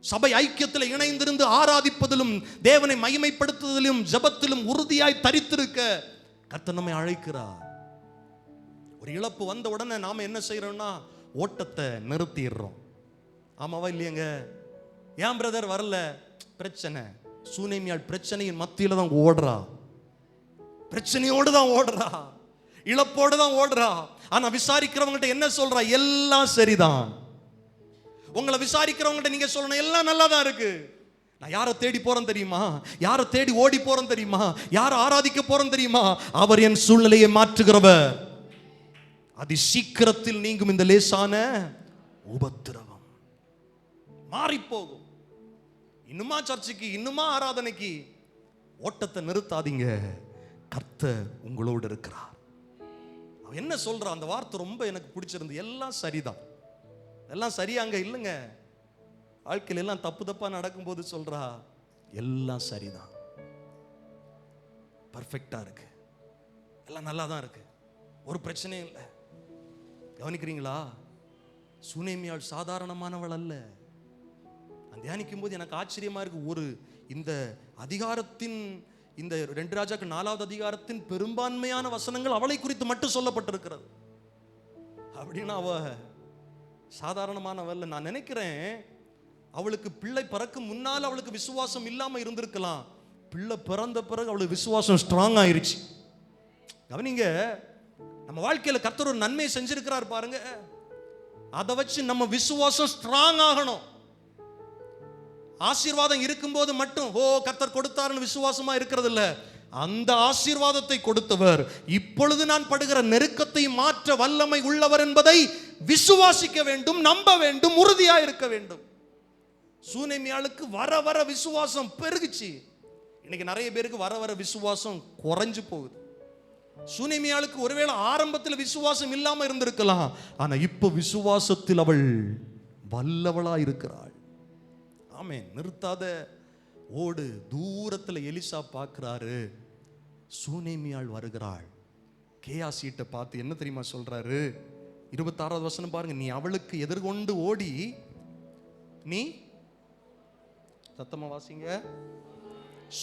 சபை ஐக்கியத்தில் இணைந்திருந்து ஆராதிப்பதிலும் தேவனை மகிமைப்படுத்துவதிலும் ஜெபத்திலும் உறுதியாய் தரித்திருக்க கர்த்தர் நம்மை அழைக்கிறார். ஒரு இழப்பு வந்த உடனே நாம என்ன செய்யறோம்னா ஓட்டத்தை நிறுத்திடுறோம். ஆமாவா இல்லையங்க? ஏன் பிரதர் வரல? பிரச்சனை. சூனேமியாள் பிரச்சனையின் மத்தியில தான் ஓடுறா, பிரச்சனையோடு தான் ஓடுறா, இழப்போடு தான் ஓடுறா. ஆனா விசாரிக்கிறவங்ககிட்ட என்ன சொல்றா? எல்லாம் சரிதான். உங்களை விசாரிக்கிறவங்ககிட்ட நீங்க சொல்லணும் எல்லாம் நல்லா தான் இருக்கு. நான் யாரை தேடி போறேன் தெரியுமா? யாரை தேடி ஓடி போறேன் தெரியுமா? யாரை ஆராதிக்க போறேன் தெரியுமா? அவர் என் சூழ்நிலையை மாற்றுகிறவர். அதி சீக்கிரத்தில் நீங்கும் இந்த லேசான உபத்திரவம் மாறி போகும். இன்னுமா சர்ச்சுக்கு, இன்னுமா ஆராதனைக்கு? ஓட்டத்தை நிறுத்தாதீங்க. கர்த்தர் உங்களோடு இருக்கிறார். அவன் என்ன சொல்றான்? அந்த வார்த்தை ரொம்ப எனக்கு பிடிச்சிருந்து. எல்லாம் சரிதான். எல்லாம் சரியாங்க இல்லைங்க. வாழ்க்கையில் எல்லாம் தப்பு தப்பா நடக்கும்போது சொல்றா எல்லாம் சரிதான், பர்ஃபெக்டா இருக்கு, எல்லாம் நல்லா தான் இருக்கு, ஒரு பிரச்சனையும் இல்லை. கவனிக்கிறீங்களா? சூனேமியாள் சாதாரணமானவள் அல்ல. நான் தியானிக்கும் போது எனக்கு ஆச்சரியமா இருக்கு. ஒரு இந்த அதிகாரத்தின், இந்த 2 ராஜாக்கள் 4வது அதிகாரத்தின் பெரும்பான்மையான வசனங்கள் அவளை குறித்து மட்டும் சொல்லப்பட்டிருக்கிறது. அப்படின்னா அவ சாதாரணமானவள். நான் நினைக்கிறேன் அவளுக்கு பிள்ளை பிறக்கும் முன்னால் அவளுக்கு விசுவாசம் இல்லாம இருந்திருக்கலாம். பிள்ளை பிறந்த பிறகு அவளுக்கு விசுவாசம் ஸ்ட்ராங் ஆயிருச்சு. கவனிங்க, நம்ம வாழ்க்கையில கர்த்தர் ஒரு நன்மை செஞ்சிருக்கிறார் பாருங்க, அதை வச்சு நம்ம விசுவாசம் ஸ்ட்ராங் ஆகணும். ஆசீர்வாதம் இருக்கும்போது மட்டும் ஓ கர்த்தர் கொடுத்தாருன்னு விசுவாசமா இருக்கிறது இல்ல. அந்த ஆசீர்வாதத்தை கொடுத்தவர் இப்பொழுது நான் படுகிற நெருக்கத்தை மாற்ற வல்லமை உள்ளவர் என்பதை விசுவாசிக்க வேண்டும், நம்ப வேண்டும், உறுதியா இருக்க வேண்டும். சூனேமியாளுக்கு வர வர விசுவாசம் பெருகுச்சு. இன்னைக்கு நிறைய பேருக்கு வர வர விசுவாசம் குறைஞ்சு போகுது. சூனேமியாளுக்கு ஒருவேளை ஆரம்பத்தில் விசுவாசம் இல்லாம இருந்திருக்கலாம், ஆனா இப்ப விசுவாசத்தில் அவள் வல்லவளா இருக்கிறாள். ஆமென். நிறுத்தாத ஓடு. தூரத்தில் எலிசா பார்க்கிறாரு, சூனேமியாள் வருகிறாள். கேயாசிட்ட பார்த்து என்ன தெரியுமா சொல்றாரு? 26வது வசனம் பாருங்க. நீ அவளுக்கு எதிர்கொண்டு ஓடி, நீ சத்தமா வாசிங்க,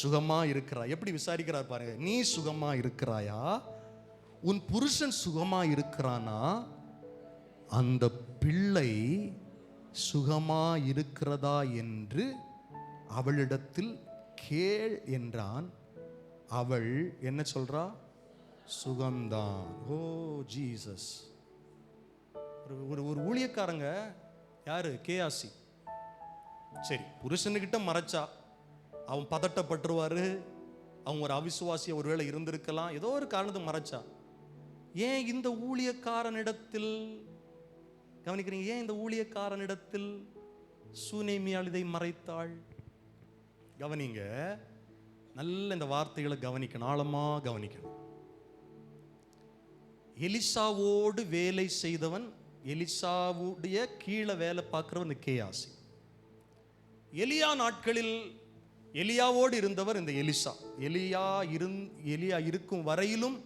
சுகமா இருக்கிறாய். எப்படி விசாரிக்கிறார் பாருங்க. நீ சுகமா இருக்கிறாயா? உன் புருஷன் சுகமா இருக்கிறானா? அந்த பிள்ளை சுகமா இருக்கிறதா என்று அவளிடத்தில் கேள் என்றான். அவள் என்ன சொல்றா? சுகம்தான். ஓ ஜீசஸ். ஒரு ஊழியக்காரங்க யாரு? கேயாசி. சரி, புருஷனுக்கிட்ட மறைச்சா அவன் பதட்டப்பட்டுருவாரு, அவன் ஒரு அவிசுவாசிய ஒருவேளை இருந்திருக்கலாம், ஏதோ ஒரு காரணத்தை மறைச்சா. ஏன் இந்த ஊழியக்காரனிடத்தில், கவனிக்கிறீங்க, ஏன் இந்த ஊழியக்காரனிடத்தில் சூனேமியாள் இதை மறைத்தாள்? கவனிங்க, நல்ல இந்த வார்த்தைகளை கவனிக்கணும், ஆழமா கவனிக்கணும். எலிசாவோடு வேலை செய்தவன், எலிசாவுடைய கீழே வேலை பார்க்கிறவன் இந்த கேயாசி. எலியா நாட்களில் எலியாவோடு இருந்தவர் இந்த எலிசா. எலியா இருக்கும் வரையிலும்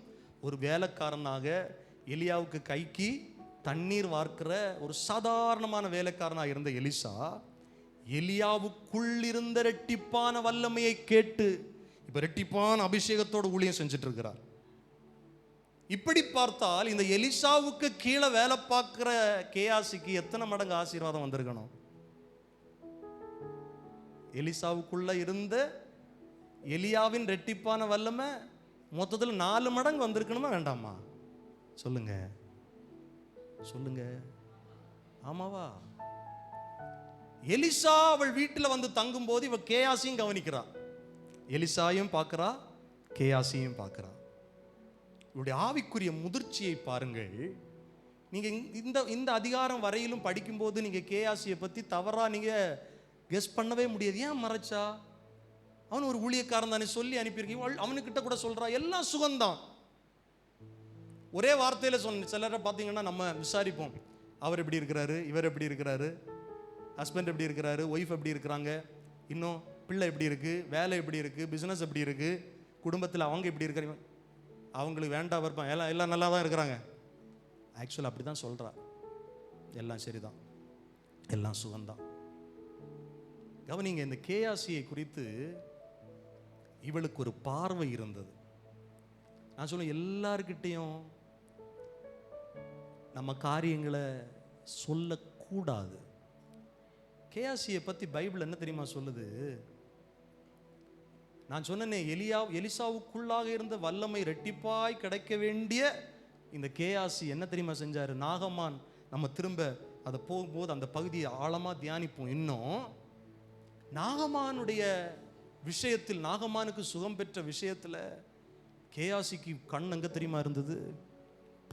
ஒரு வேலைக்காரனாக, எலியாவுக்கு கைக்கு தண்ணீர் வார்க்கிற ஒரு சாதாரணமான வேலைக்காரனாக இருந்த எலிசா, எலியாவுக்குள் இருந்த ரெட்டிப்பான வல்லமையை கேட்டு இப்ப ரெட்டிப்பான அபிஷேகத்தோடு ஊழியம் செஞ்சுட்டு இருக்கிறார். இப்படி பார்த்தால் இந்த எலிசாவுக்கு கீழே வேலை பார்க்கிற கேயாசிக்கு எத்தனை மடங்கு ஆசீர்வாதம் வந்திருக்கணும்? எலிசாவுக்குள்ள இருந்த எலியாவின் ரெட்டிப்பான வல்லமை மொத்தத்தில் 4 மடங்கு வந்திருக்கணுமா வேண்டாமா? சொல்லுங்க சொல்லுங்க, ஆமாவா? எலிசா அவள் வீட்டில் வந்து தங்கும் போது இவ கேயாசியும் கவனிக்கிறா. எலிசாயும் பார்க்கிறா, கேயாசியும் பார்க்கிறா. இவருடைய ஆவிக்குரிய முதிர்ச்சியை பாருங்கள். நீங்க இந்த அதிகாரம் வரையிலும் படிக்கும்போது நீங்க கேயாசியை பத்தி தவறா நீங்க கெஸ் பண்ணவே முடியாது. ஏன் மறைச்சா? அவன் ஒரு ஊழியக்காரன் தானே, சொல்லி அனுப்பியிருக்கீங்க. அவனுக்கிட்ட கூட சொல்றா எல்லாம் சுகம்தான். ஒரே வார்த்தையில சொன்ன. சிலரை பார்த்தீங்கன்னா நம்ம விசாரிப்போம், அவர் எப்படி இருக்கிறாரு, இவர் எப்படி இருக்கிறாரு, ஹஸ்பண்ட் எப்படி இருக்கிறாரு, ஒய்ஃப் எப்படி இருக்கிறாங்க, இன்னும் பிள்ளை எப்படி இருக்கு, வேலை எப்படி இருக்கு, பிசினஸ் எப்படி இருக்கு, குடும்பத்தில் அவங்க எப்படி இருக்கிறாங்க. அவங்களுக்கு வேண்டாம் இருப்பான், எல்லாம் நல்லா தான் இருக்கிறாங்க. ஆக்சுவலாக அப்படி தான் சொல்கிறா. எல்லாம் சரிதான், எல்லாம் சுகம்தான். கவனிங்க, இந்த கேயாசியை குறித்து இவளுக்கு ஒரு பார்வை இருந்தது. நான் சொல்ல எல்லார்கிட்டையும் நம்ம காரியங்களை சொல்லக்கூடாது. கேயாசியை பத்தி பைபிள் என்ன தெரியுமா சொல்லுது? நான் சொன்னேனே, எலிசாவுக்குள்ளாக இருந்த வல்லமை ரெட்டிப்பாய் கிடைக்க வேண்டிய இந்த கேயாசி என்ன தெரியுமா செஞ்சாரு? நாகமான், நம்ம திரும்ப அதை போகும்போது அந்த பகுதியை ஆழமா தியானிப்போம். இன்னும் நாகமானுடைய விஷயத்தில், நாகமானுக்கு சுகம் பெற்ற விஷயத்துல கேயாசிக்கு கண் எங்க தெரியுமா இருந்தது?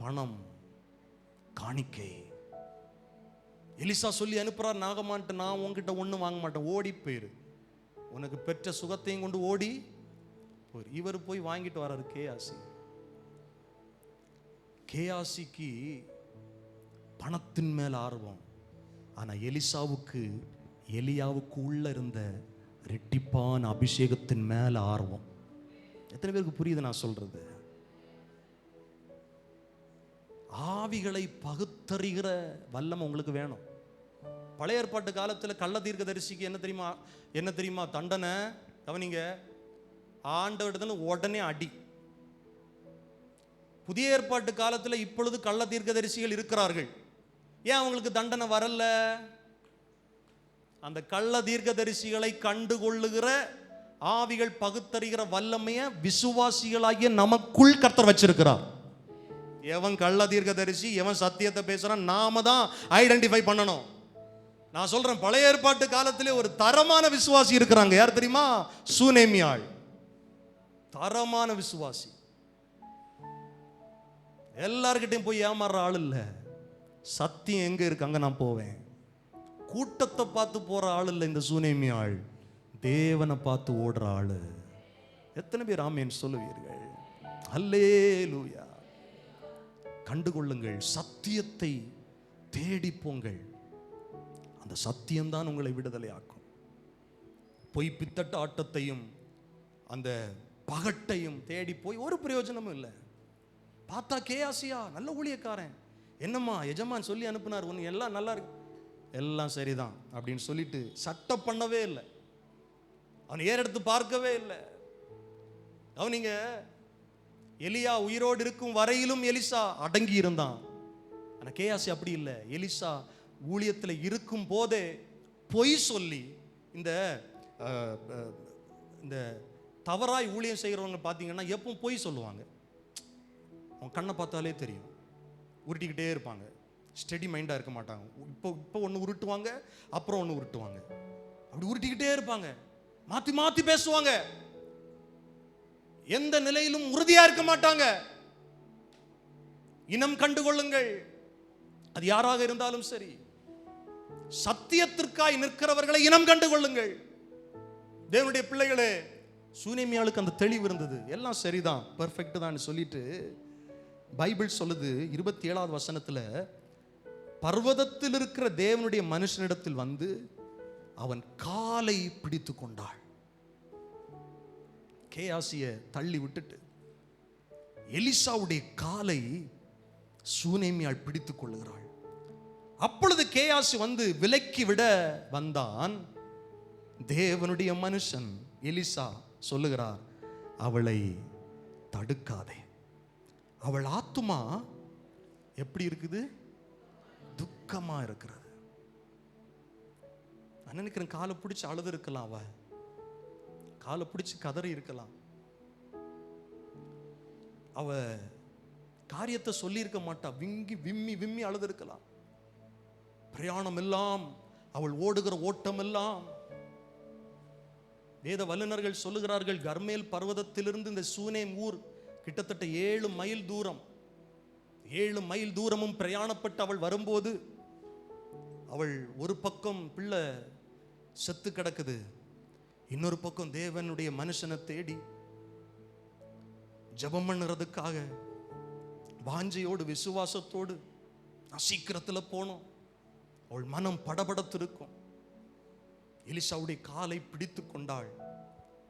பணம், காணிக்கை. எலிசா சொல்லி அனுப்புறார் நாகமான்ட்டு, நான் உன்கிட்ட ஒன்றும் வாங்க மாட்டேன், ஓடி போயிரு, உனக்கு பெற்ற சுகத்தையும் கொண்டு ஓடி போயிரு. இவர் போய் வாங்கிட்டு வர்றாரு கேயாசி. கேயாசிக்கு பணத்தின் மேல ஆர்வம், ஆனா எலிசாவுக்கு எலியாவுக்கு உள்ள இருந்த ரெட்டிப்பான அபிஷேகத்தின் மேல ஆர்வம். எத்தனை பேருக்கு புரியுது நான் சொல்றது? ஆவிகளை பகுத்தறிகிற வல்லமை உங்களுக்கு வேணும். பழைய ஏற்பாட்டு காலத்தில் கள்ள தீர்க்கதரிசிக்கு என்ன தெரியுமா தண்டனை? கவனிங்க, ஆண்டவரிடத்துல உடனே அடி. புதிய ஏற்பாட்டு காலத்தில் இப்பொழுது கள்ள தீர்க்கதரிசிகள் இருக்கிறார்கள். ஏன் அவங்களுக்கு தண்டனை வரல? அந்த கள்ள தீர்க்கதரிசிகளை கண்டுகொள்ளுகிற ஆவிகள் பகுத்தறிகிற வல்லமைய விசுவாசிகளாகிய நமக்குள் கர்த்தர் வச்சிருக்கிறார். எவன் கள்ள தீர்க்கதரிசி, எவன் சத்தியத்தை பேசுறான், நாம தான் ஐடென்டிஃபை பண்ணணும். நான் சொல்றேன், பழைய ஏற்பாட்டு காலத்திலே ஒரு தரமான விசுவாசி இருக்கிறாங்க. யார் தெரியுமா? சூனேமியாள். தரமான விசுவாசி. எல்லார்கிட்டையும் போய் ஏமாறுற ஆள் இல்ல. சத்தியம் எங்க இருக்கு அங்க நான் போவேன். கூட்டத்தை பார்த்து போற ஆள் இல்ல இந்த சூனேமியாள். தேவனை பார்த்து ஓடுற ஆளு. எத்தனை பேர் ஆமென் சொல்லுவீர்கள்? அல்லேலூயா. கண்டுகொள்ளுங்கள், சத்தியத்தை தேடி போங்கள். அந்த சத்தியம்தான் உங்களை விடுதலை ஆக்கும். பொய் பித்தட்ட ஆட்டத்தையும் அந்த பகட்டையும் தேடி போய் ஒரு பிரயோஜனமும் இல்லை. பார்த்தா கேயாசியா நல்ல ஊழியக்காரன், என்னம்மா எஜமான் சொல்லி அனுப்புனார், உன் எல்லாம் நல்லா இருக்கு, எல்லாம் சரிதான் அப்படின்னு சொல்லிட்டு சட்டம் பண்ணவே இல்லை. அவன் ஏறெடுத்து பார்க்கவே இல்லை. அவனிங்க எலியா உயிரோடு இருக்கும் வரையிலும் எலிசா அடங்கி இருந்தான். ஆனா கேயாசி அப்படி இல்லை. எலிசா ஊழியத்தில் இருக்கும் போதே பொய் சொல்லி, இந்த தவறாய் ஊழியம் செய்கிறவங்க பார்த்தீங்கன்னா எப்பவும் பொய் சொல்லுவாங்க. அவங்க கண்ணை பார்த்தாலே தெரியும். உருட்டிக்கிட்டே இருப்பாங்க, ஸ்டெடி மைண்டாக இருக்க மாட்டாங்க. இப்போ ஒன்று உருட்டுவாங்க, அப்புறம் ஒன்று உருட்டுவாங்க, அப்படி உருட்டிக்கிட்டே இருப்பாங்க, மாற்றி மாற்றி பேசுவாங்க. எந்த நிலையிலும் உறுதியா இருக்க மாட்டாங்க. இனம் கண்டுகொள்ளுங்கள், அது யாராக இருந்தாலும் சரி. சத்தியத்திற்காய் நிற்கிறவர்களை இனம் கண்டுகொள்ளுங்கள். தேவனுடைய பிள்ளைகளே, சூனேமியாளுக்கு அந்த தெளிவு இருந்தது. எல்லாம் சரிதான், பெர்ஃபெக்ட் தான் சொல்லிட்டு பைபிள் சொல்லுது 27வது வசனத்துல, பர்வதத்தில் இருக்கிற தேவனுடைய மனுஷனிடத்தில் வந்து அவன் காலை பிடித்து கொண்டாள். கேயாசிய தள்ளி விட்டுட்டு எலிசாவுடைய காலை சூனேமியாள் பிடித்துக் கொள்ளுகிறாள். அப்பொழுது கேயாசி வந்து விலக்கி விட வந்தான். தேவனுடைய மனுஷன் எலிசா சொல்லுகிறார், அவளை தடுக்காதே. அவள் ஆத்துமா எப்படி இருக்குது? துக்கமா இருக்கிறது. நான் நினைக்கிறேன், காலை பிடிச்சு அழுது இருக்கலாம், அவ காலை பிடிச்சு கதறி இருக்கலாம், அவ காரியத்தை சொல்லி இருக்க மாட்டா, விம்மி விம்மி அழுது இருக்கலாம். பிரயாணம் எல்லாம், அவள் ஓடுகிற ஓட்டம் எல்லாம், வேத வல்லுநர்கள் சொல்லுகிறார்கள், கர்மேல் பர்வதத்திலிருந்து இந்த சூனேம் ஊர் கிட்டத்தட்ட 7 மைல் தூரம். 7 மைல் தூரமும் பிரயாணப்பட்டு அவள் வரும்போது, அவள் ஒரு பக்கம் பிள்ளை செத்து கிடக்குது, இன்னொரு பக்கம் தேவனுடைய மனுஷனை தேடி ஜெபம் பண்ணுறதுக்காக வாஞ்சையோடு விசுவாசத்தோடு நான் சீக்கிரத்தில் போனோம். அவள் மனம் படபடத்திருக்கும். எலிசாவுடைய காலை பிடித்து கொண்டாள்.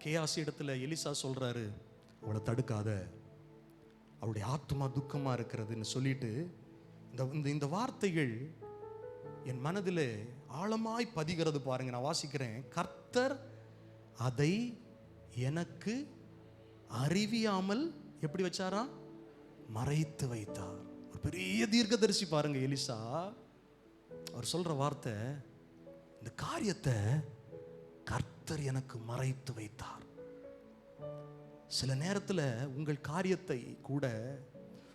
கேயாசி இடத்துல எலிசா சொல்றாரு, அவளை தடுக்காத, அவளுடைய ஆத்மா துக்கமா இருக்கிறதுன்னு சொல்லிட்டு, இந்த வார்த்தைகள் என் மனதில் ஆழமாய் பதிகிறது பாருங்க. நான் வாசிக்கிறேன். கர்த்தர் அதை எனக்கு அறிவியாமல் எப்படி வச்சாரா? மறைத்து வைத்தார். ஒரு பெரிய தீர்க்கதரிசி பாருங்க எலிசா. அவர் சொல்ற வார்த்தை, இந்த காரியத்தை கர்த்தர் எனக்கு மறைத்து வைத்தார். சில நேரத்தில் உங்கள் காரியத்தை கூட,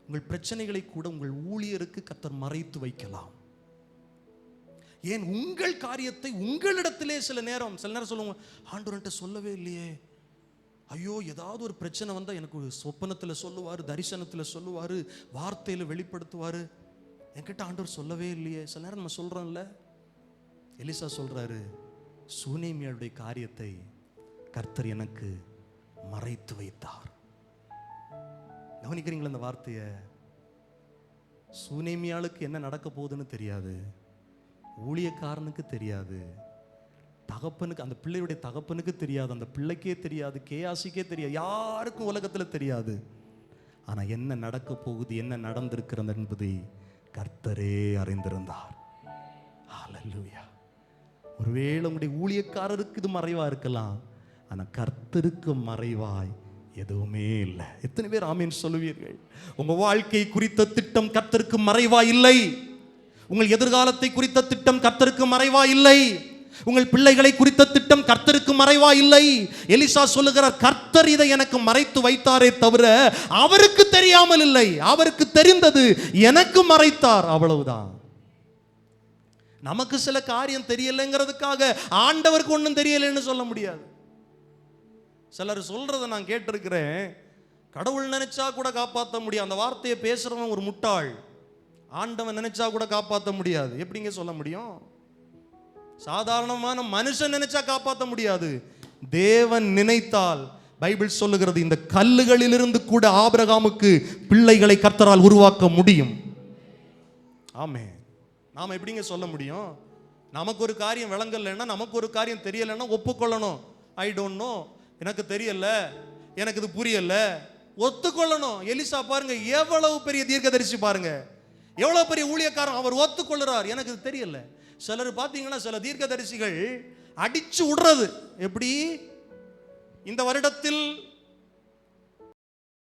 உங்கள் பிரச்சனைகளை கூட உங்கள் ஊழியருக்கு கர்த்தர் மறைத்து வைக்கலாம். ஏன்? உங்கள் காரியத்தை உங்களிடத்திலே சில நேரம் சொல்லுவாங்க, ஆண்டவர்கிட்ட சொல்லவே இல்லையே. ஐயோ, ஏதாவது ஒரு பிரச்சனை வந்தால் எனக்கு ஒரு சொப்பனத்தில் சொல்லுவார், தரிசனத்தில் சொல்லுவார், வார்த்தையில் வெளிப்படுத்துவார். என்கிட்ட ஆண்டவர் சொல்லவே இல்லையே. சில நேரம் நம்ம சொல்கிறோம்ல. எலிசா சொல்கிறாரு, சூனேமியாளுடைய காரியத்தை கர்த்தர் எனக்கு மறைத்து வைத்தார். கவனிக்கிறீங்களா அந்த வார்த்தையை? சூனேமியாளுக்கு என்ன நடக்க போகுதுன்னு தெரியாது, ஊழியக்காரனுக்கு தெரியாது, தகப்பனுக்கு, அந்த பிள்ளையுடைய தகப்பனுக்கு தெரியாது, அந்த பிள்ளைக்கே தெரியாது, கேயாசிக்கே தெரியாது, யாருக்கும் உலகத்தில் தெரியாது. ஆனால் என்ன நடக்க போகுது, என்ன நடந்திருக்கிறது என்பதை கர்த்தரே அறிந்திருந்தார். ஹல்லேலூயா. ஒருவேளை உங்களுடைய ஊழியக்காரருக்கு இது மறைவா இருக்கலாம், ஆனால் கர்த்தருக்கு மறைவாய் எதுவுமே இல்லை. எத்தனை பேர் ஆமீன் சொல்லுவீர்கள்? உங்க வாழ்க்கை குறித்த திட்டம் கர்த்தருக்கு மறைவா இல்லை. உங்கள் எதிர்காலத்தை குறித்த திட்டம் கர்த்தருக்கு மறைவா இல்லை. உங்கள் பிள்ளைகளை குறித்த திட்டம் கர்த்தருக்கு மறைவா இல்லை. எலிசா சொல்லுகிறார், கர்த்தர் இதை எனக்கு மறைத்து வைத்தாரே தவிர அவருக்கு தெரியாமல் இல்லை. அவருக்கு தெரிந்தது, எனக்கு மறைத்தார், அவ்வளவுதான். நமக்கு சில காரியம் தெரியலைங்கிறதுக்காக ஆண்டவருக்கு ஒன்றும் தெரியலைன்னு சொல்ல முடியாது. சிலர் சொல்றதை நான் கேட்டிருக்கிறேன், கடவுள் நினைச்சா கூட காப்பாற்ற முடியும். அந்த வார்த்தையை பேசுறவன் ஒரு முட்டாள். ஆண்டவன் நினைச்சா கூட காப்பாற்ற முடியாது. எப்படிங்க சொல்ல முடியும்? சாதாரணமான மனுஷன் நினைச்சா காப்பாற்ற முடியாது. தேவன் நினைத்தால், பைபிள் சொல்லுகிறது, இந்த கல்லுகளிலிருந்து கூட ஆபிரகாமுக்கு பிள்ளைகளை கர்த்தரால் உருவாக்க முடியும். ஆமென். நாம எப்படிங்க சொல்ல முடியும்? நமக்கு ஒரு காரியம் விளங்கலைன்னா, நமக்கு ஒரு காரியம் தெரியலைன்னா ஒப்புக்கொள்ளணும். ஐ டோன்ட் நோ, எனக்கு தெரியல, எனக்கு இது புரியல, ஒத்துக்கொள்ளணும். எலிசா பாருங்க, எவ்வளவு பெரிய தீர்க்கதரிசி பாருங்க, எவ்வளவு பெரிய ஊழியக்காரன். அவர் ஒத்துக்கொள்கிறார், எனக்கு இது தெரியல. சிலர் பார்த்தீங்கன்னா, சில தீர்க்கதரிசிகள் அடிச்சு விடுறது. எப்படி? இந்த வருடத்தில்